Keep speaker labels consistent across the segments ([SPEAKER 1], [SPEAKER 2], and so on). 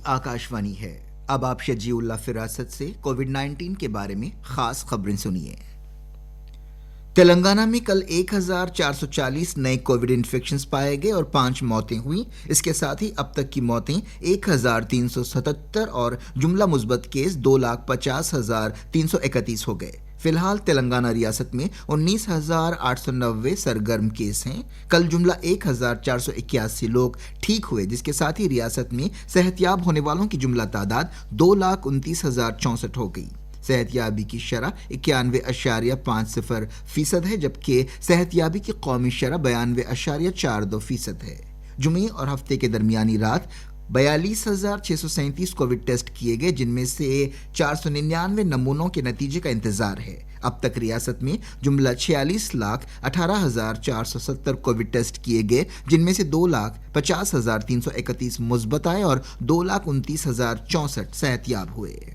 [SPEAKER 1] आकाशवाणी है। अब आप शजीउल्लाह फिरासत से कोविड-19 के बारे में खास खबरें सुनिए। तेलंगाना में कल 1440 नए कोविड इन्फेक्शंस पाए गए और 5 मौतें हुई। इसके साथ ही अब तक की मौतें 1377 और जुमला मुस्बत केस 2,50,331 हो गए। फिलहाल तेलंगाना रियासत में 19,890 सरगर्म केस हैं। कल जुमला 1,481 लोग ठीक हुए, जिसके साथ ही रियासत में सेहतयाब होने वालों की जुमला तादाद 2,29,064 हो गई। सेहतयाबी की शरह 91.50% है, जबकि सेहतयाबी की कौमी शरह 92.42% है। जुमे और हफ्ते के दरमियानी रात 42,637 कोविड टेस्ट किए गए, जिनमें से 499 नमूनों के नतीजे का इंतजार है। अब तक रियासत में जुमला 46,18,470 कोविड टेस्ट किए गए, जिनमें से 2,50,331 मुस्बत आए और 2,29,064 सेहतयाब हुए।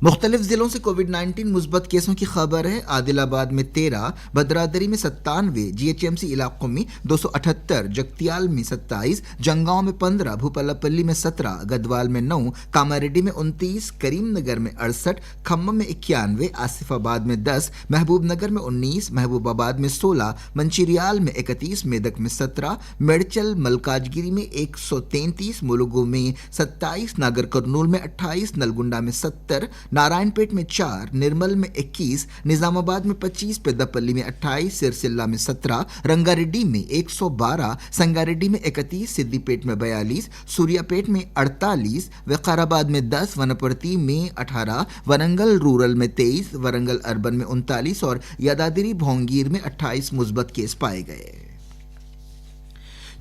[SPEAKER 1] मुख्तलिफ जिलों से कोविड-19 मुस्बत केसों की खबर है। आदिलाबाद में 13, भद्रादरी में 97, जीएचएमसी इलाकों में 278, जगतियाल में 27, जंगांव में 15, भूपालपल्ली में 17, गदवाल में 9, कामारेड्डी में 29, करीमनगर में 68, खम्मम में 91, आसिफाबाद में 10, महबूबनगर में 19, महबूबाबाद में 16, मंचिरियाल में 31, मेदक में 17, मेडचल मलकाजगिरी में 133, मुलुगु में 27, नागर कर्नूल में 28, नलगुंडा में 70, नारायणपेट में 4, निर्मल में 21, निजामाबाद में 25, पेद्दापल्ली में 28, सिरसिल्ला में 17, रंगारेड्डी में 112, संगारेड्डी में 31, सिद्दीपेट में 42, सूर्यापेट में 48, विकाराबाद में 10, वनपर्ती में 18, वरंगल रूरल में 23, वरंगल अर्बन में 39 और यादाद्री भोंगीर में 28 मुस्बत केस पाए गए।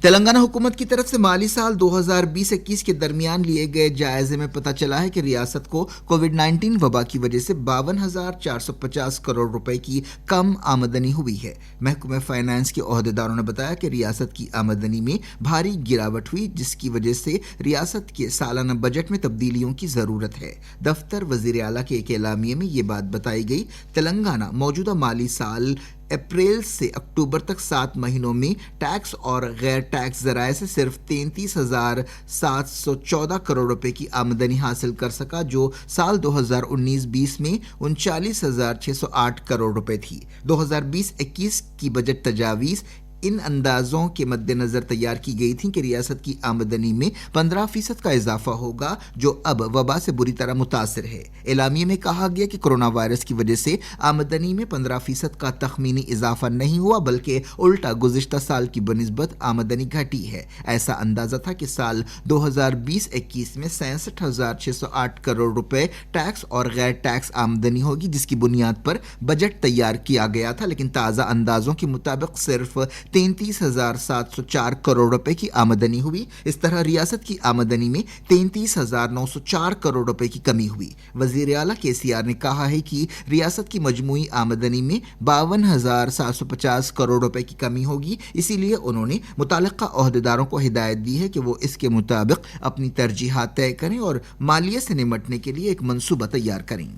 [SPEAKER 1] तेलंगाना हुकूमत की तरफ से माली साल 2020-21 के दरमियान लिए गए जायजे में पता चला है कि रियासत को कोविड-19 वबा की वजह से 52,450 करोड़ रुपए की कम आमदनी हुई है। महकमे फाइनेंस के ओहदेदारों ने बताया कि रियासत की आमदनी में भारी गिरावट हुई, जिसकी वजह से रियासत के सालाना बजट में तब्दीलियों की जरूरत है। दफ्तर वजीर आला के एक एलामिये में ये बात बताई गई। तेलंगाना मौजूदा माली साल अप्रैल से अक्टूबर तक 7 महीनों में टैक्स और गैर टैक्स जराए से सिर्फ 33,714 करोड़ रुपए की आमदनी हासिल कर सका, जो साल 2019-20 में 39,608 करोड़ रुपए थी। 2020-21 की बजट तजावीज़ इन अंदाजों के मद्देनजर तैयार की गई थी कि रियासत की आमदनी में 15% का इजाफा होगा, जो अब वबा से बुरी तरह मुतासिर है। एलामिये में कहा गया कि कोरोना वायरस की वजह से आमदनी में 15% का तखमीनी इजाफा नहीं हुआ, बल्कि उल्टा गुज़िश्ता साल की बनिस्बत आमदनी घटी है। ऐसा अंदाजा था कि साल 2020-21 में 66,608 करोड़ रुपए टैक्स और गैर टैक्स आमदनी होगी, जिसकी बुनियाद पर बजट तैयार किया गया था, लेकिन ताज़ा अंदाजों के मुताबिक सिर्फ 33,704 करोड़ रुपए की आमदनी हुई। इस तरह रियासत की आमदनी में 33,904 करोड़ रुपए की कमी हुई। वजीर आला KCR ने कहा है कि रियासत की मजमूई आमदनी में 52,750 करोड़ रुपए की कमी होगी। इसीलिए उन्होंने मुताल्लिका ओहदेदारों को हिदायत दी है कि वो इसके मुताबिक अपनी तरजीहात तय करें और मालियत से निमटने के लिए एक मंसूबा तैयार करें।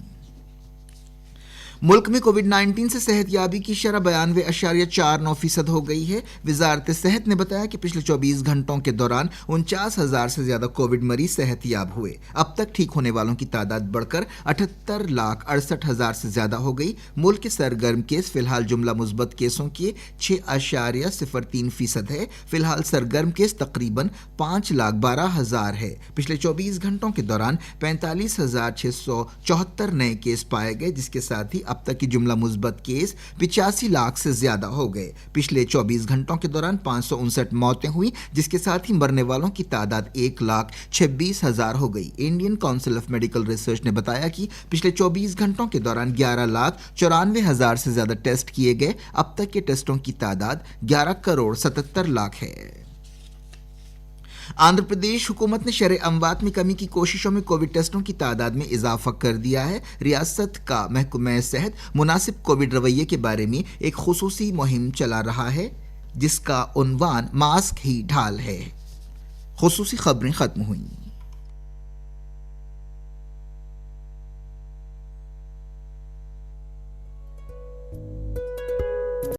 [SPEAKER 1] मुल्क में कोविड-19 से सेहतयाबी की शरह 92.49% हो गई है। वजारत सेहत ने बताया कि पिछले 24 घंटों के दौरान 49,000 से ज्यादा कोविड मरीज सेहतयाब हुए। अब तक ठीक होने वालों की तादाद बढ़कर 78,68,000 से ज्यादा हो गई। मुल्क के सरगर्म केस फिलहाल जुमला मुस्बत केसों के 6.03% है। फिलहाल सरगर्म केस तकरीबन 5,12,000 है। पिछले 24 घंटों के दौरान 45,674 नए केस पाए गए, जिसके साथ ही अब तक की जुमला मुस्बत केस 85 लाख से ज्यादा हो गए। पिछले 24 घंटों के दौरान 559 मौतें हुई, जिसके साथ ही मरने वालों की तादाद 1,26,000 हो गई। Indian council of medical research ने बताया कि पिछले 24 घंटों के दौरान 11,94,000 से ज्यादा टेस्ट किए गए। अब तक के टेस्टों की तादाद 11,77,00,000 है। आंध्र प्रदेश हुकूमत ने शरह अमवात में कमी की कोशिशों में कोविड टेस्टों की तादाद में इजाफा कर दिया है। रियासत का महकमा सेहत मुनासिब कोविड रवैये के बारे में एक खुसूसी मुहिम चला रहा है, जिसका उन्वान मास्क ही ढाल है। खुसूसी खबरें खत्म हुई।